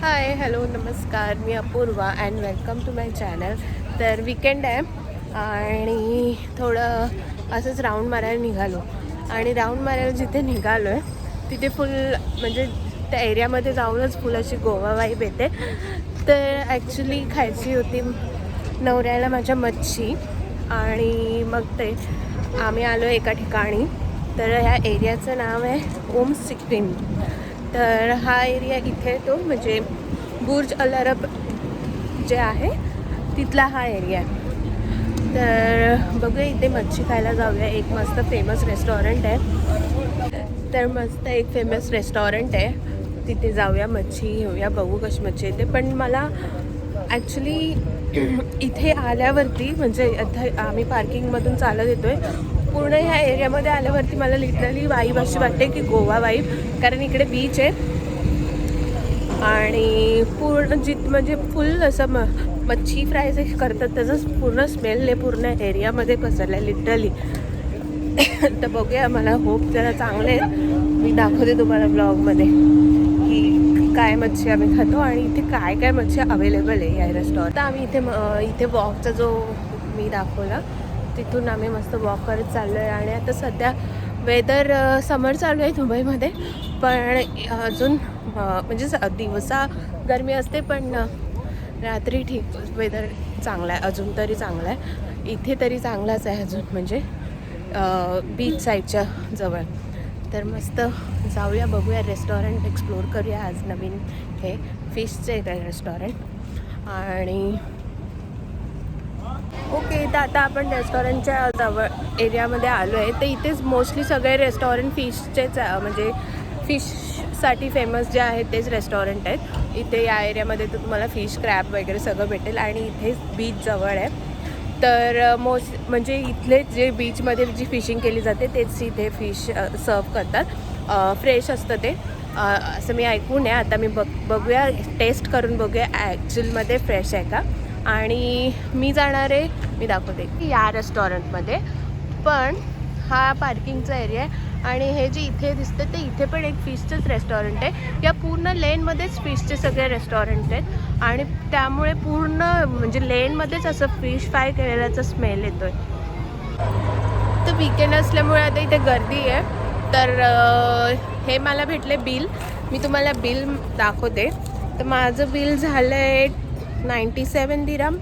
हाय hello नमस्कार, मी Apurva and welcome to my channel. तर विकेंड आहे आणि थोडं असंच राऊंड मारायला निघालो. आणि राऊंड मारायला जिथे निघालो आहे तिथे फुल म्हणजे त्या एरियामध्ये जाऊनच फुल अशी गोवा वाईब येते. तर ॲक्च्युली खायची होती नवऱ्याला माझ्या मच्छी, आणि मग ते आम्ही आलो एका ठिकाणी. तर ह्या एरियाचं नाव आहे ओम सिक्कीम. तर हा एरिया इथे तो म्हणजे बुर्ज अल अरब जे आहे तिथला हा एरिया आहे. तर बघूया इथे मच्छी खायला जाऊया. एक मस्त फेमस रेस्टॉरंट आहे. तर मस्त एक फेमस रेस्टॉरंट आहे, तिथे जाऊया, मच्छी घेऊया, बघू कशी मच्छी येते. पण मला ॲक्च्युली इथे आल्यावरती म्हणजे आता आम्ही पार्किंगमधून चालत येतो आहे, पूर्ण ह्या एरियामध्ये आल्यावरती मला लिटरली वाईब अशी वाटते की गोवा वाईब. कारण इकडे बीच आहे आणि पूर्ण म्हणजे फुल असं मच्छी फ्राय जे करतात त्याचं पूर्ण स्मेल आहे पूर्ण एरियामध्ये पसरलं आहे लिटरली. तर बघूया, मला होप जरा चांगले आहेत. मी दाखवते तुम्हाला ब्लॉगमध्ये की काय मच्छी आम्ही खातो आणि इथे काय काय मच्छी अवेलेबल आहे या रेस्टॉरंट. तर आम्ही इथे वॉकचा जो मी दाखवला तिथून आम्ही मस्त वॉक करत चाललो आहे. आणि आता सध्या वेदर समर चालू आहे दुबईमध्ये, पण अजून म्हणजे दिवसा गरमी असते पण रात्री ठीक वेदर चांगला आहे, अजून तरी चांगला आहे. इथे तरी चांगलाच आहे अजून, म्हणजे बीच साईडच्या जवळ. तर मस्त जाऊया, बघूया, रेस्टॉरंट एक्सप्लोर करूया आज नवीन. हे फिशचे रेस्टॉरंट. आणि ओके, तर आता आपण रेस्टॉरंटच्या जवळ एरियामध्ये आलो आहे. तर इथेच मोस्टली सगळे रेस्टॉरंट फिशचेच म्हणजे फिशसाठी फेमस जे आहेत तेच रेस्टॉरंट आहेत. इथे या एरियामध्ये तर तुम्हाला फिश क्रॅब वगैरे सगळं भेटेल. आणि इथेच बीच जवळ आहे. तर म्हणजे इथले जे बीचमध्ये जी फिशिंग केली जाते तेच इथे फिश सर्व करतात. फ्रेश असतं ते, असं मी ऐकून आहे. आता मी बघूया, टेस्ट करून बघूया ॲक्च्युअलमध्ये फ्रेश आहे का. आणि मी जाणार आहे, मी दाखवते की या रेस्टॉरंटमध्ये. पण हा पार्किंगचा एरिया आहे आणि हे जे इथे दिसतं ते इथे पण एक फिशचंच रेस्टॉरंट आहे. या पूर्ण लेनमध्येच फिशचे सगळे रेस्टॉरंट आहेत आणि त्यामुळे पूर्ण म्हणजे लेनमध्येच असं फिश फ्राय केलेल्याचा स्मेल येतो आहे. तर वीकेंड असल्यामुळे आता इथे गर्दी आहे. तर हे मला भेटले बिल, मी तुम्हाला बिल दाखवते. तर माझं बिल झालं आहे 97 दिरहम.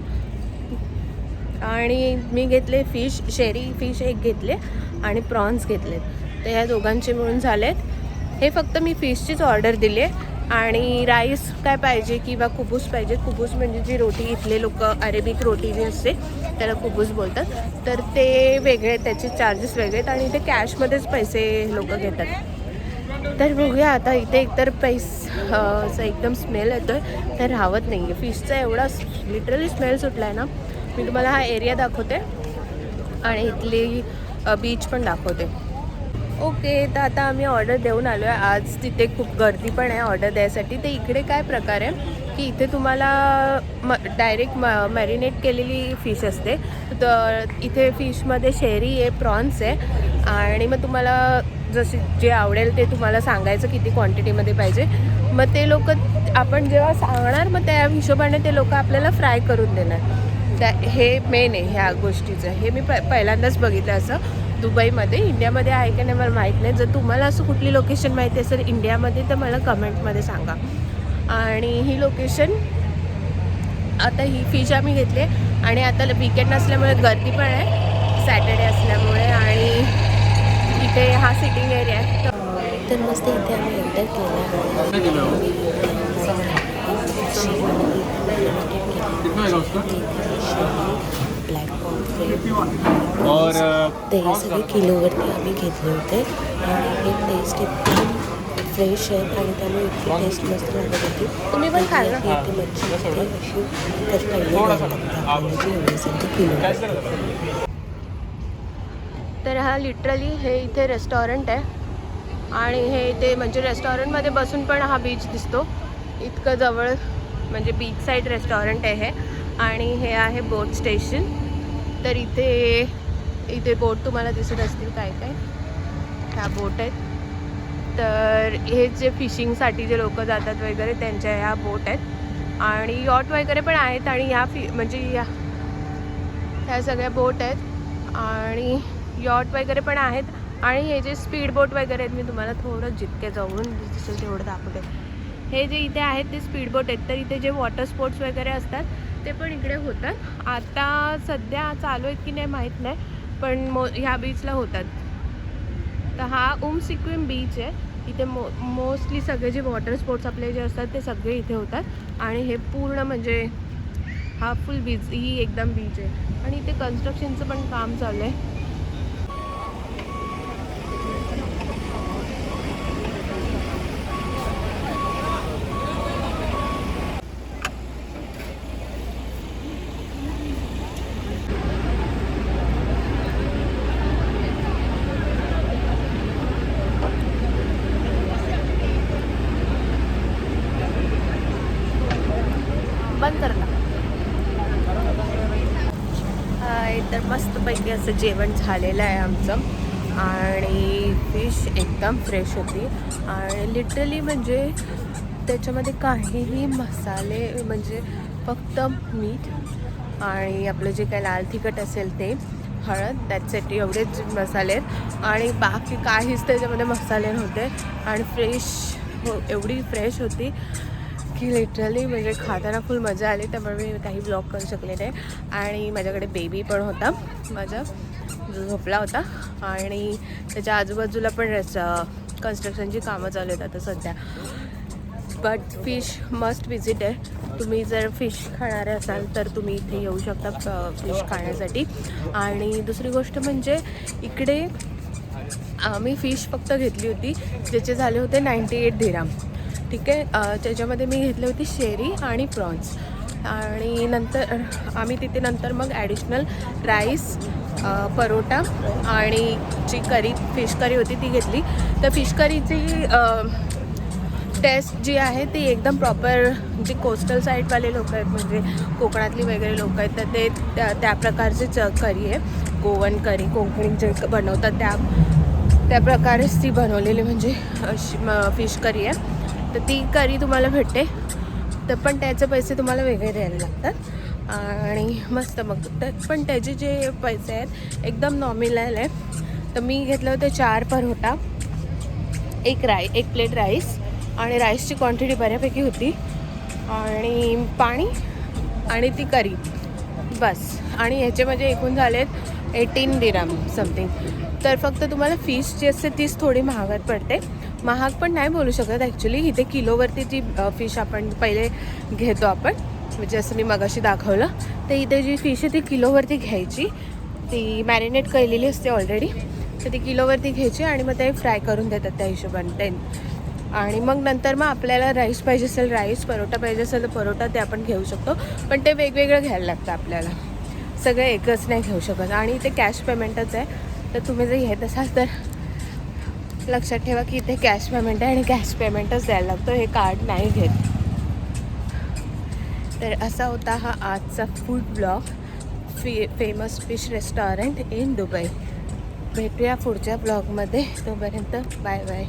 आणि मी घेतले फिश, शेरी फिश एक घेतले आणि प्रॉन्स घेतलेत. तर ह्या दोघांचे मिळून झालेत. हे फक्त मी फिशचीच ऑर्डर दिली आहे. आणि राईस काय पाहिजे किंवा कुबूस पाहिजे, कुबूस म्हणजे जी रोटी इथले लोक अरेबिक रोटी जी असते त्याला कुबूस बोलतात. तर ते वेगळे, त्याचे चार्जेस वेगळे आहेत आणि ते कॅशमध्येच पैसे लोक घेतात. तर बघूया आता. इथे एकतर असं एकदम स्मेल येतो आहे, तर राहत नाही आहे. फिशचा एवढा लिटरली स्मेल सुटला आहे ना. मी तुम्हाला हा एरिया दाखवते आणि इथली बीच पण दाखवते. ओके, तर आता आम्ही ऑर्डर देऊन आलो आहे. आज तिथे खूप गर्दी पण आहे ऑर्डर द्यायसाठी. तर इकडे काय प्रकार आहे की इथे तुम्हाला डायरेक्ट मॅरिनेट केलेली फिश असते. तर इथे फिशमध्ये शेरी आहे, प्रॉन्स आहे आणि मग तुम्हाला जसे जे आवडेल ते तुम्हाला सांगायचं किती क्वांटिटीमध्ये पाहिजे. मग ते लोक आपण जेव्हा सांगणार मग त्या हिशोबाने ते लोक आपल्याला फ्राय करून देणार. हे मेन आहे ह्या गोष्टीचं. हे मी पहिल्यांदाच बघितलं असं दुबईमध्ये. इंडियामध्ये आहे का नाही मला माहीत नाही. जर तुम्हाला असं कुठली लोकेशन माहिती असेल इंडियामध्ये तर मला कमेंटमध्ये सांगा. आणि ही लोकेशन, आता ही फिश आम्ही घेतली आणि आता वीकेंड असल्यामुळे गर्दी पण आहे, सॅटर्डे असल्यामुळे. आणि इथे हा सिटिंग एरिया आहे. तर मस्त इथे आम्ही एंटर केला. ब्लॅक और ते सगळे किलोवरती आम्ही घेतले होते. आणि हे टेस्ट एकदम फ्रेश आहे आणि त्यामुळे इतकी टेस्ट मस्त लागत होती. तुम्ही पण खाल ना. इथे मच्छी अशी तर पहिले एवढ्यासाठी किलो. तर हा लिटरली हे इथे रेस्टॉरंट आहे आणि हे इथे म्हणजे रेस्टॉरंटमध्ये बसून पण हा बीच दिसतो इतकं जवळ. म्हणजे बीच साईड रेस्टॉरंट आहे हे. आणि हे आहे बोट स्टेशन. तर इथे बोट तुम्हाला दिसत असतील काय काय. ह्या बोट आहेत तर हे जे फिशिंगसाठी जे लोक जातात वगैरे त्यांच्या ह्या बोट आहेत आणि यॉट वगैरे पण आहेत आणि म्हणजे ह्या सगळ्या बोट आहेत आणि यॉट वगैरे पण आहेत आणि हे जे स्पीड बोट वगैरे आहेत मी तुम्हाला थोडं जितके जवळून दिसेल तेवढं दाखवते. हे जे इथे आहेत ते स्पीड बोट आहेत. तर इथे जे वॉटर स्पोर्ट्स वगैरे असतात ते पण इकडे होतात. आता सध्या चालू आहेत की नाही माहीत नाही, पण ह्या बीचला होतात. तर हा सिक्कीम बीच आहे. इथे मोस्टली सगळे जे वॉटर स्पोर्ट्स आपले जे असतात ते सगळे इथे होतात आणि हे पूर्ण म्हणजे हा फुल बीच ही एकदम बीच आहे आणि इथे कन्स्ट्रक्शनचं पण काम चालू आहे. बंद करता. तर मस्तपैकी असं जेवण झालेलं आहे आमचं आणि फिश एकदम फ्रेश होती आणि लिटरली म्हणजे त्याच्यामध्ये काहीही मसाले म्हणजे फक्त मीठ आणि आपलं जे काही लाल तिखट असेल ते, हळद, त्यासाठी एवढेच मसाले आहेत आणि बाकी काहीच त्याच्यामध्ये मसाले नव्हते आणि एवढी फ्रेश होती की लिटरली म्हणजे खाताना फुल मजा आली. त्यामुळे मी काही ब्लॉग करू शकले नाही आणि माझ्याकडे बेबी पण होता माझा जो झोपला होता आणि त्याच्या आजूबाजूला पण कन्स्ट्रक्शनची कामं चालू आहेत आता सध्या. बट फिश मस्ट विजिट आहे. तुम्ही जर फिश खाणारे असाल तर तुम्ही इथे येऊ शकता फिश खाण्यासाठी. आणि दुसरी गोष्ट म्हणजे इकडे आम्ही फिश फक्त घेतली होती ज्याचे झाले होते 98 दिराम. ठीक आहे. त्याच्यामध्ये मी घेतली होती शेरी आणि प्रॉन्स आणि नंतर आम्ही तिथे नंतर मग ॲडिशनल राईस, परोटा आणि जी फिश करी होती ती घेतली. तर फिश करीची टेस्ट जी आहे ती एकदम प्रॉपर जी कोस्टल साईडवाले लोक आहेत म्हणजे कोकणातली वगैरे लोक आहेत तर ते त्या प्रकारची करी आहे. गोवन करी कोकणी जे बनवतात त्या प्रकारेच ती बनवलेली म्हणजे फिश करी आहे. तर ती करी तुम्हाला भेटते तर पण त्याचे पैसे तुम्हाला वेगळे द्यायला लागतात आणि मस्त मग पण त्याचे जे पैसे आहेत एकदम नॉमिनल आहे. तर मी घेतलं होतं 4 परोटा, एक प्लेट राईस आणि राईसची क्वांटिटी बऱ्यापैकी होती आणि पाणी आणि ती करी बस. आणि ह्याचे म्हणजे एकूण झालेत 18 दिराम समथिंग. तर फक्त तुम्हाला फिश जी असते तीच थोडी महागात पडते. महाग पण नाही बोलू शकत ॲक्च्युली. इथे किलोवरती ती फिश आपण पहिले घेतो आपण म्हणजे असं मी मगाशी दाखवलं. तर इथे जी फिश आहे ती किलोवरती घ्यायची. ती मॅरिनेट केलेली असते ऑलरेडी. तर ती किलोवरती घ्यायची आणि मग ते फ्राय करून देतात त्या हिशोबाने आणि मग नंतर मग आपल्याला राईस पाहिजे असेल राईस, परोटा पाहिजे असेल तर परोटा ते आपण घेऊ शकतो. पण ते वेगवेगळं घ्यायला लागतं आपल्याला, सगळं एकच नाही घेऊ शकत. आणि इथे कॅश पेमेंटच आहे. तर तुम्ही जर घेत असाल तर लक्षात ठेवा की इथे कॅश पेमेंट आहे आणि कॅश पेमेंटच द्यायला लागतो, हे कार्ड नाही घेत. तर असा होता हा आजचा food blog, famous fish restaurant in Dubai. भेटूया पुढच्या ब्लॉगमध्ये. तोपर्यंत बाय बाय.